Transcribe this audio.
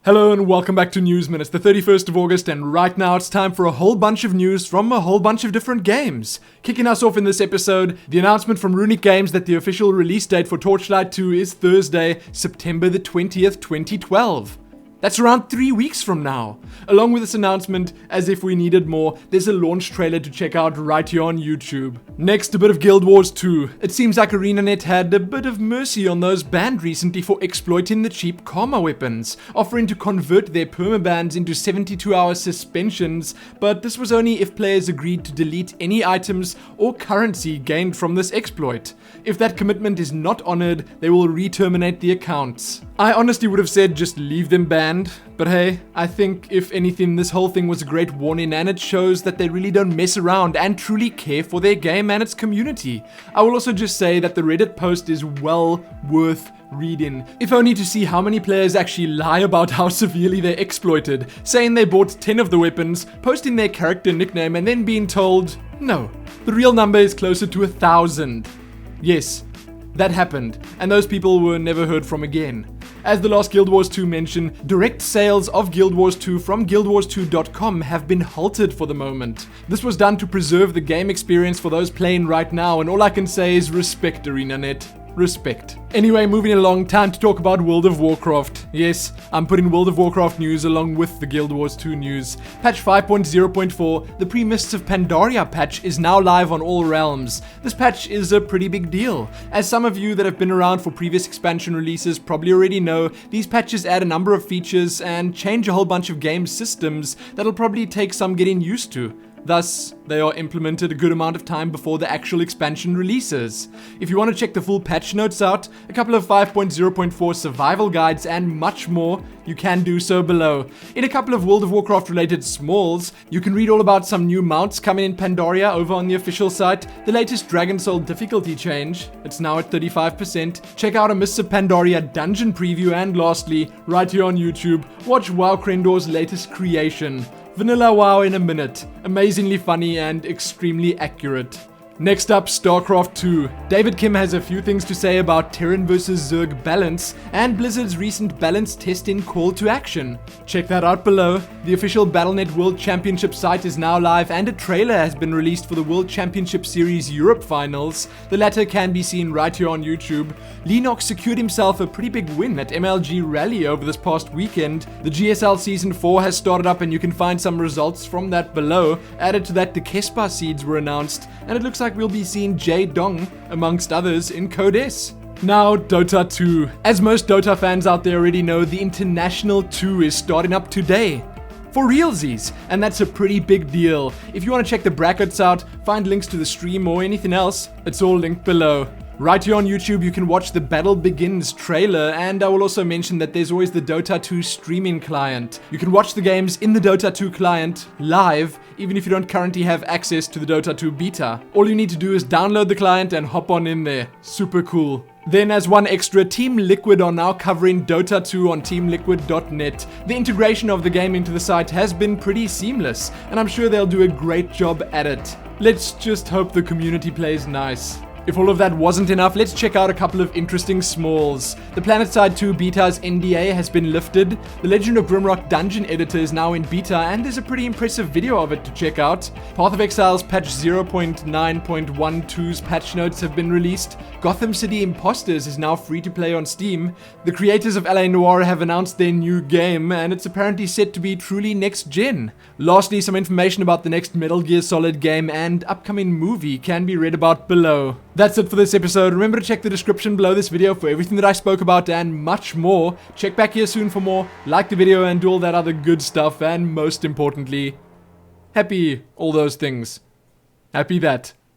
Hello and welcome back to Newsmin. It's the 31st of August and right now it's time for a whole bunch of news from a whole bunch of different games. Kicking us off in this episode, the announcement from Runic Games that the official release date for Torchlight 2 is Thursday, September the 20th, 2012. That's around 3 weeks from now. Along with this announcement, as if we needed more, there's a launch trailer to check out right here on YouTube. Next, a bit of Guild Wars 2. It seems like ArenaNet had a bit of mercy on those banned recently for exploiting the cheap karma weapons, offering to convert their permabans into 72-hour suspensions, but this was only if players agreed to delete any items or currency gained from this exploit. If that commitment is not honored, they will re-terminate the accounts. I honestly would have said just leave them banned, but hey, I think if anything this whole thing was a great warning and it shows that they really don't mess around and truly care for their game and its community. I will also just say that the Reddit post is well worth reading, if only to see how many players actually lie about how severely they're exploited, saying they bought 10 of the weapons, posting their character nickname and then being told, no, the real number is closer to 1,000. Yes, that happened, and those people were never heard from again. As the last Guild Wars 2 mentioned, direct sales of Guild Wars 2 from GuildWars2.com have been halted for the moment. This was done to preserve the game experience for those playing right now, and all I can say is respect, ArenaNet. Respect. Anyway, moving along, time to talk about World of Warcraft. Yes, I'm putting World of Warcraft news along with the Guild Wars 2 news. Patch 5.0.4, the pre-Mists of Pandaria patch is now live on all realms. This patch is a pretty big deal. As some of you that have been around for previous expansion releases probably already know, these patches add a number of features and change a whole bunch of game systems that'll probably take some getting used to. Thus, they are implemented a good amount of time before the actual expansion releases. If you want to check the full patch notes out, a couple of 5.0.4 survival guides and much more, you can do so below. In a couple of World of Warcraft related smalls, you can read all about some new mounts coming in Pandaria over on the official site, the latest Dragon Soul difficulty change, it's now at 35%, check out a Misc of Pandaria dungeon preview, and lastly, right here on YouTube, watch WoW Krendor's latest creation. Vanilla WoW in a minute. Amazingly funny and extremely accurate. Next up, StarCraft II. David Kim has a few things to say about Terran vs Zerg balance and Blizzard's recent balance testing call to action. Check that out below. The official Battle.net World Championship site is now live and a trailer has been released for the World Championship Series Europe Finals. The latter can be seen right here on YouTube. Leenox secured himself a pretty big win at MLG Rally over this past weekend. The GSL Season 4 has started up and you can find some results from that below. Added to that, the Kespa seeds were announced and it looks like we'll be seeing Jay Dong, amongst others, in Code S. Now, Dota 2. As most Dota fans out there already know, the International 2 is starting up today. For realsies, and that's a pretty big deal. If you want to check the brackets out, find links to the stream or anything else, it's all linked below. Right here on YouTube, you can watch the Battle Begins trailer, and I will also mention that there's always the Dota 2 streaming client. You can watch the games in the Dota 2 client live, even if you don't currently have access to the Dota 2 beta. All you need to do is download the client and hop on in there. Super cool. Then as one extra, Team Liquid are now covering Dota 2 on teamliquid.net. The integration of the game into the site has been pretty seamless, and I'm sure they'll do a great job at it. Let's just hope the community plays nice. If all of that wasn't enough, let's check out a couple of interesting smalls. The PlanetSide 2 beta's NDA has been lifted, the Legend of Grimrock Dungeon Editor is now in beta, and there's a pretty impressive video of it to check out. Path of Exile's patch 0.9.12's patch notes have been released. Gotham City Imposters is now free to play on Steam. The creators of LA Noire have announced their new game, and it's apparently set to be truly next gen. Lastly, some information about the next Metal Gear Solid game and upcoming movie can be read about below. That's it for this episode. Remember to check the description below this video for everything that I spoke about and much more. Check back here soon for more, like the video and do all that other good stuff, and most importantly, happy all those things. Happy that.